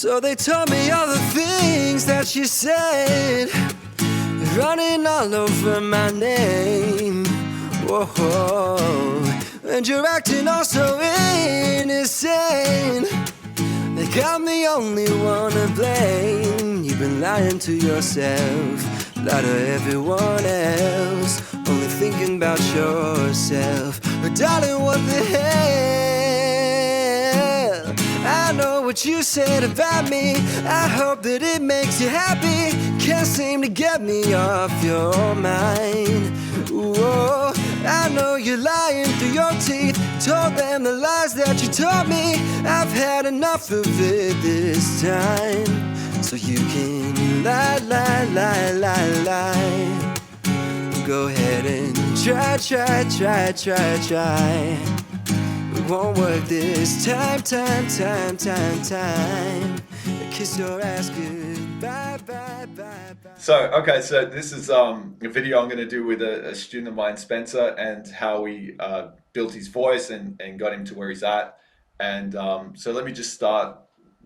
So they told me all the things that she said, running all over my name. Whoa, and you're acting all so innocent, like I'm the only one to blame. You've been lying to yourself, lie to everyone else, only thinking about yourself. But darling, what the hell? I know what you said about me, I hope that it makes you happy. Can't seem to get me off your mind. Whoa, I know you're lying through your teeth, told them the lies that you told me. I've had enough of it this time, so you can lie, lie, lie, lie, lie. Go ahead and try. It won't work this time. Kiss your ass goodbye, bye. So this is a video I'm going to do with a student of mine, Spencer, and how we built his voice and got him to where he's at. And so let me just start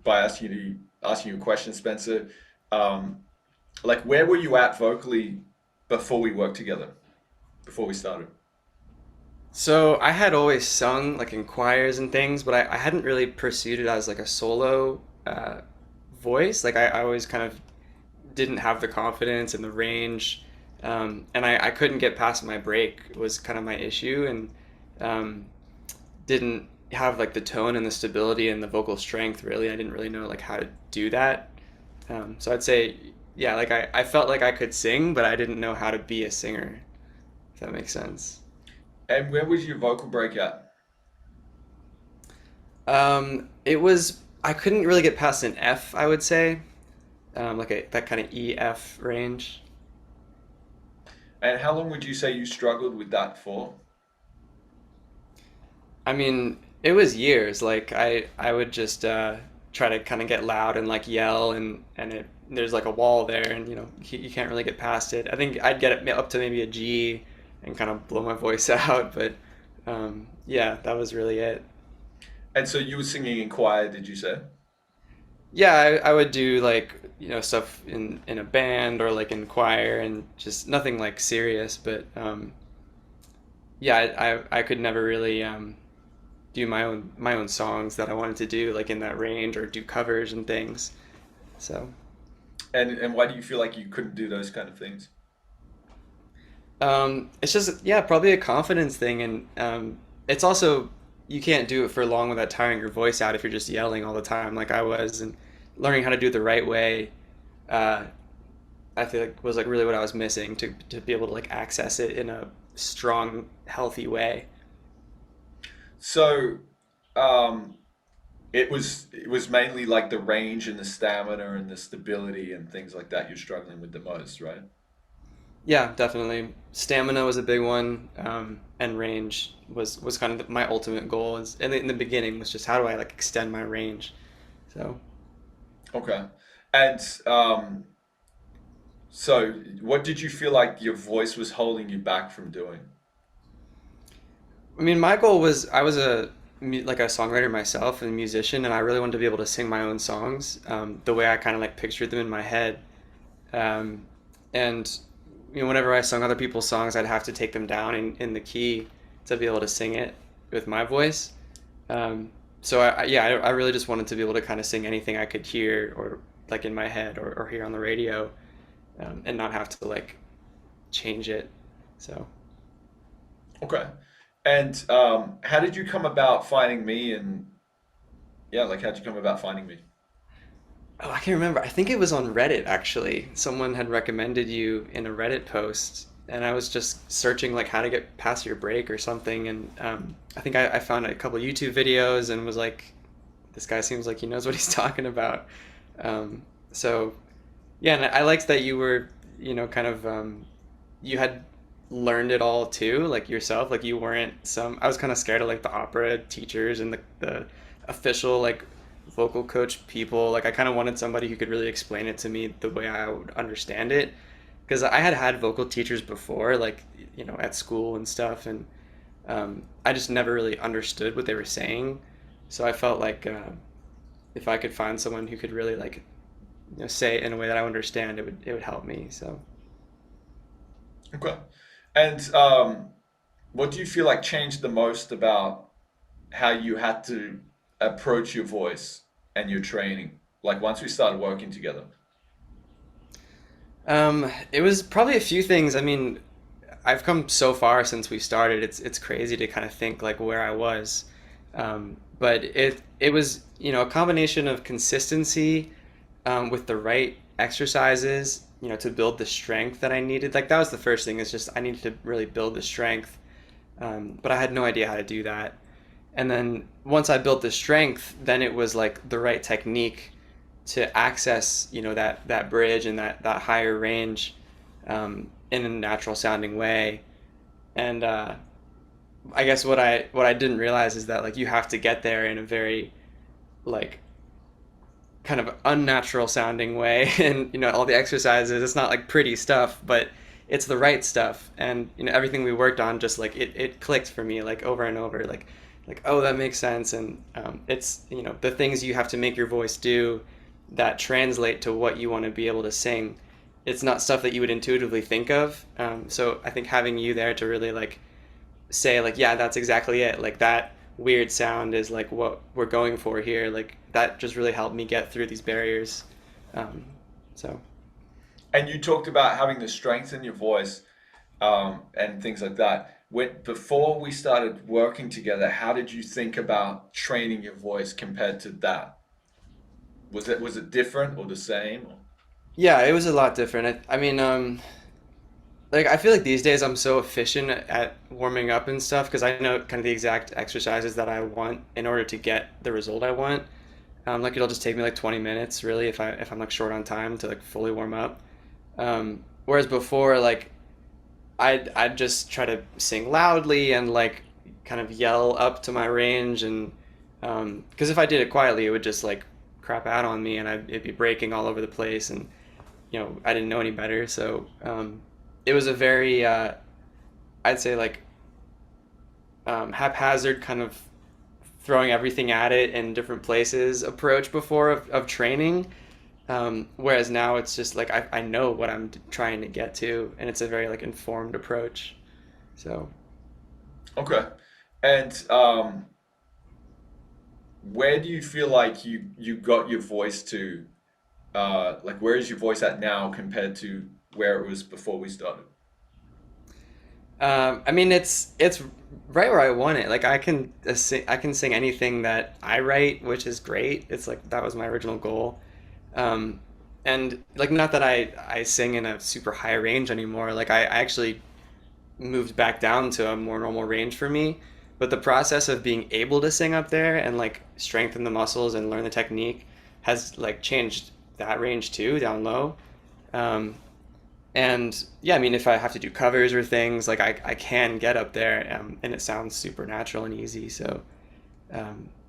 by asking you a question, Spencer. Like, where were you at vocally before we worked together, before we started? So I had always sung like in choirs and things, but I hadn't really pursued it as like a solo voice. Like I always kind of didn't have the confidence and the range, and I couldn't get past my break was kind of my issue, and didn't have like the tone and the stability and the vocal strength really. I didn't really know like how to do that. So I'd say, yeah, like I felt like I could sing, but I didn't know how to be a singer, if that makes sense. And where was your vocal break at? It was, I couldn't really get past an F, I would say, like that kind of E F range. And how long would you say you struggled with that for? I mean, it was years. Like I would just try to kind of get loud and like yell, and there's like a wall there, and you can't really get past it. I think I'd get it up to maybe a G and kind of blow my voice out, but yeah, that was really it. And so you were singing in choir, did you say? Yeah, I would do like stuff in a band or like in choir, and just nothing like serious, but yeah, I could never really do my own songs that I wanted to do like in that range, or do covers and things. So And why do you feel like you couldn't do those kind of things? it's just, yeah, probably a confidence thing, and it's also, you can't do it for long without tiring your voice out if you're just yelling all the time like I was, and learning how to do it the right way. uh, I feel like was like really what I was missing to be able to like access it in a strong, healthy way. So, um, it was mainly like the range and the stamina and the stability and things like that you're struggling with the most, right? Yeah, definitely. Stamina was a big one, and range was kind of my ultimate goal. Is in the beginning was just how do I like extend my range. So Okay. And so what did you feel like your voice was holding you back from doing? I mean, my goal was, I was like a songwriter myself and a musician, and I really wanted to be able to sing my own songs, the way I kind of like pictured them in my head. Um, and whenever I sung other people's songs, I'd have to take them down in the key to be able to sing it with my voice. So yeah, I really just wanted to be able to kind of sing anything I could hear, or like in my head, or hear on the radio, and not have to like change it. So. Okay. And how did you come about finding me? And yeah, like how'd you come about finding me? Oh, I can't remember. I think it was on Reddit actually. Someone had recommended you in a Reddit post, and I was just searching like how to get past your break or something, and I think I found a couple YouTube videos and was like, this guy seems like he knows what he's talking about. So yeah, and I liked that you were, kind of, you had learned it all too, like yourself. Like you weren't some. I was kind of scared of like the opera teachers and the official like vocal coach people. Like I kind of wanted somebody who could really explain it to me the way I would understand it, because I had vocal teachers before, like at school and stuff, and I just never really understood what they were saying. So I felt like if I could find someone who could really like, say it in a way that I understand, it would help me. So Okay. And what do you feel like changed the most about how you had to approach your voice and your training? Like once we started working together. it was probably a few things. I mean, I've come so far since we started. It's crazy to kind of think like where I was. But it was, a combination of consistency, with the right exercises, to build the strength that I needed. Like that was the first thing, is just I needed to really build the strength. But I had no idea how to do that. And then once I built the strength, then it was like the right technique to access, that bridge and that higher range, in a natural sounding way. And I guess what I didn't realize is that like you have to get there in a very like kind of unnatural sounding way. And all the exercises, it's not like pretty stuff, but it's the right stuff. And everything we worked on, just like it clicked for me like over and over, like oh, that makes sense. And it's the things you have to make your voice do that translate to what you want to be able to sing. It's not stuff that you would intuitively think of. So I think having you there to really like say like, yeah, that's exactly it, like that weird sound is like what we're going for here, like that just really helped me get through these barriers. So And you talked about having the strength in your voice, and things like that. Before we started working together, how did you think about training your voice compared to that? Was it different or the same? yeah, it was a lot different. I mean, like I feel like these days I'm so efficient at warming up and stuff because I know kind of the exact exercises that I want in order to get the result I want. Like it'll just take me like 20 minutes really if I'm like short on time to like fully warm up. Whereas before, like I'd just try to sing loudly and like kind of yell up to my range. And because if I did it quietly, it would just like crap out on me, and it'd be breaking all over the place. And I didn't know any better. So it was a very I'd say like haphazard kind of throwing everything at it in different places approach before of training. Whereas now it's just like I know what I'm trying to get to, and it's a very like informed approach. So Okay. And where do you feel like you got your voice to? Like where is your voice at now compared to where it was before we started? I mean it's right where I want it. Like I can sing anything that I write, which is great. It's like that was my original goal. Um, and like not that I sing in a super high range anymore. Like I actually moved back down to a more normal range for me. But the process of being able to sing up there and like strengthen the muscles and learn the technique has like changed that range too, down low. Um, and yeah, I mean, if I have to do covers or things, like I can get up there, and it sounds super natural and easy. So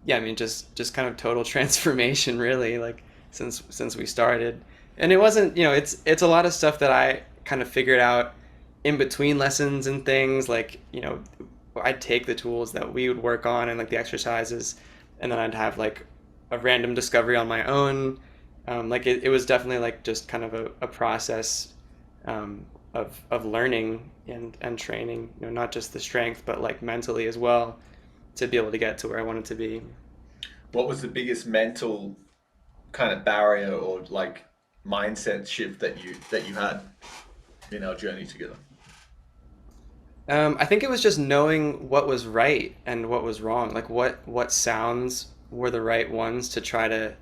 yeah, I mean, just kind of total transformation, really, like since we started. And it wasn't, it's a lot of stuff that I kind of figured out in between lessons and things. Like, I'd take the tools that we would work on and like the exercises, and then I'd have like a random discovery on my own. Like it was definitely like just kind of a process, of learning and training, not just the strength, but like mentally as well, to be able to get to where I wanted to be. What was the biggest mental kind of barrier or like mindset shift that you had in our journey together? I think it was just knowing what was right and what was wrong. Like what sounds were the right ones to try to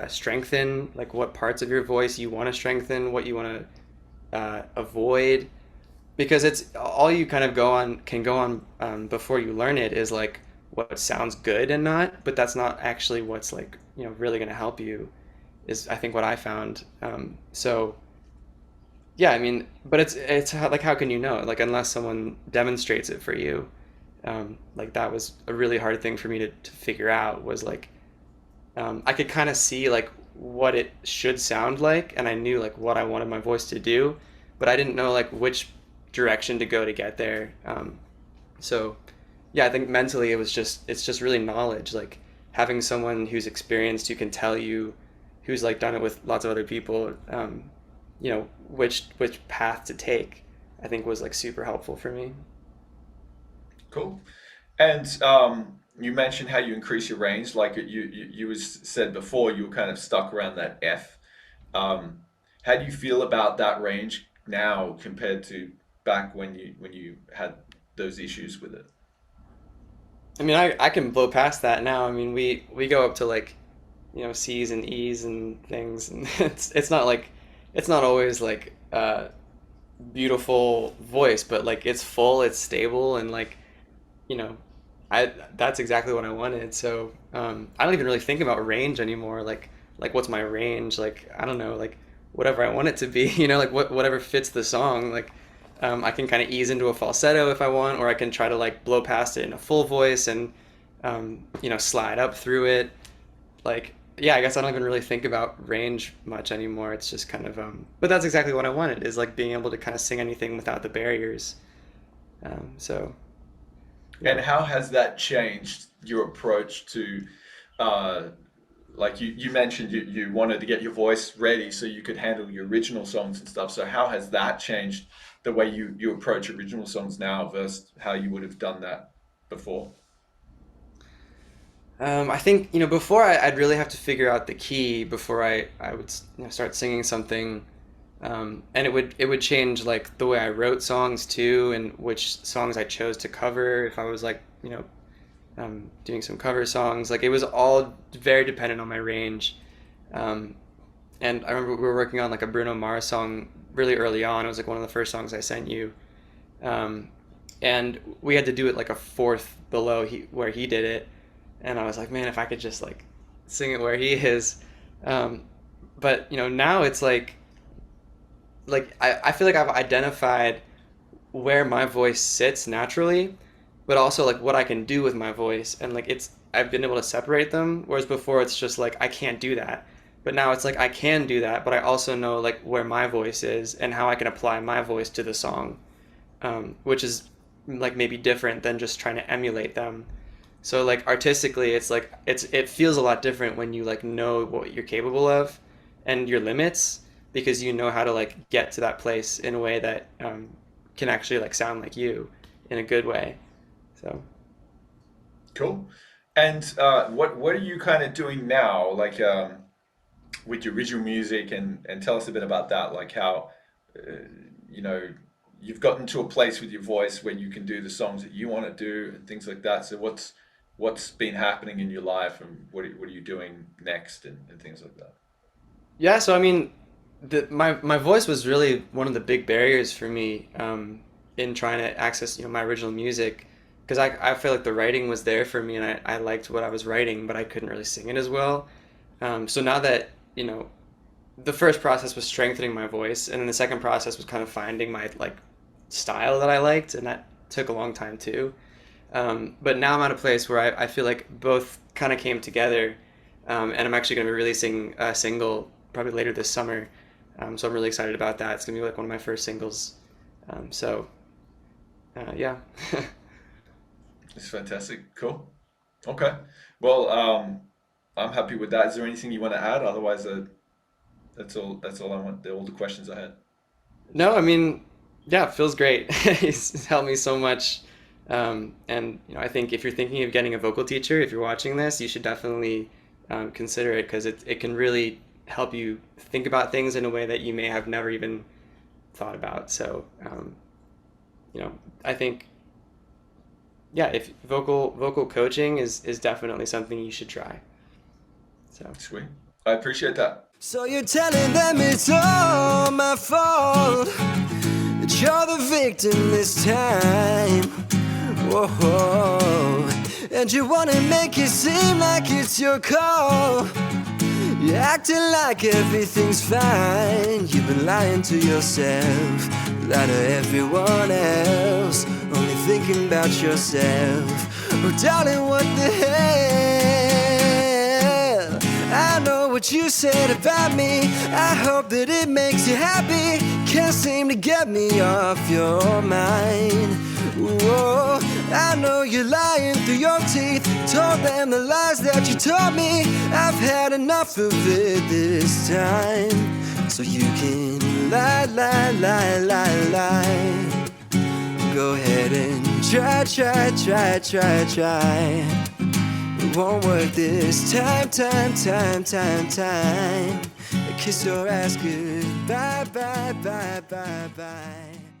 strengthen. Like what parts of your voice you want to strengthen, what you want to avoid. Because it's all you kind of can go on, before you learn it, is like what sounds good and not. But that's not actually what's like really going to help you. Is I think what I found. So. Yeah, I mean, but it's like how can you know? Like unless someone demonstrates it for you, like that was a really hard thing for me to figure out. Was like I could kind of see like what it should sound like, and I knew like what I wanted my voice to do, but I didn't know like which direction to go to get there. So yeah, I think mentally it's just really knowledge, like having someone who's experienced who can tell you, who's like done it with lots of other people, you know, which path to take, I think was like super helpful for me. Cool. And you mentioned how you increase your range. Like you was said before, you were kind of stuck around that F. How do you feel about that range now compared to back when you had those issues with it? I mean, I can blow past that now. I mean, we go up to like, you know, C's and E's and things, and it's not like, it's not always like beautiful voice, but like it's full, it's stable, and like, you know, I that's exactly what I wanted. So I don't even really think about range anymore. Like what's my range? Like I don't know, like whatever I want it to be. You know, like whatever fits the song. Like I can kind of ease into a falsetto if I want, or I can try to like blow past it in a full voice and you know, slide up through it. Like yeah, I guess I don't even really think about range much anymore. It's just kind of but that's exactly what I wanted, is like being able to kind of sing anything without the barriers. So And yeah. how has that changed your approach to, uh, like you mentioned you wanted to get your voice ready so you could handle your original songs and stuff. So how has that changed the way you approach original songs now versus how you would have done that before? I think, you know, before I'd really have to figure out the key before I would, you know, start singing something. And it would change like the way I wrote songs too, and which songs I chose to cover. If I was like, you know, doing some cover songs, like it was all very dependent on my range. Um, and I remember we were working on like a Bruno Mars song really early on. It was like one of the first songs I sent you. Um, and we had to do it like a fourth below where he did it. And I was like, man, if I could just like sing it where he is. Um, but you know, now it's like I feel like I've identified where my voice sits naturally, but also like what I can do with my voice, and like it's I've been able to separate them, whereas before it's just like I can't do that. But now it's like I can do that, but I also know like where my voice is and how I can apply my voice to the song, which is like maybe different than just trying to emulate them. So like artistically, it's like it feels a lot different when you like know what you're capable of and your limits, because you know how to like get to that place in a way that can actually like sound like you in a good way. So Cool. And what are you kind of doing now, like with your original music, and tell us a bit about that, like how uh, you know you've gotten to a place with your voice where you can do the songs that you want to do and things like that. So what's been happening in your life, and what are you doing next, and things like that. yeah, so I mean, my voice was really one of the big barriers for me in trying to access, you know, my original music, because I feel like the writing was there for me, and I liked what I was writing, but I couldn't really sing it as well. So now that, you know, the first process was strengthening my voice, and then the second process was kind of finding my like style that I liked, and that took a long time too. But now I'm at a place where I feel like both kind of came together, and I'm actually going to be releasing a single probably later this summer. So I'm really excited about that. It's going to be like one of my first singles. Yeah. It's fantastic. Cool. Okay. Well, I'm happy with that. Is there anything you want to add? Otherwise, that's all. That's all I want. They're all the questions I had. No, I mean, yeah, it feels great. He's helped me so much. And you know, I think if you're thinking of getting a vocal teacher, if you're watching this, you should definitely consider it, because it can really help you think about things in a way that you may have never even thought about. So, you know, I think, yeah, if vocal coaching is definitely something you should try. So, Sweet. I appreciate that. So you're telling them it's all my fault, that you're the victim this time. Whoa, and you wanna make it seem like it's your call. You're acting like everything's fine. You've been lying to yourself, lie to everyone else, only thinking about yourself. Oh darling, what the hell? I know what you said about me, I hope that it makes you happy. Can't seem to get me off your mind. Whoa, I know you're lying through your teeth, told them the lies that you told me. I've had enough of it this time. So you can lie, lie, lie, lie, lie. Go ahead and try, try, try, try, try. It won't work this time, time, time, time, time. Kiss your ass goodbye, bye, bye, bye, bye.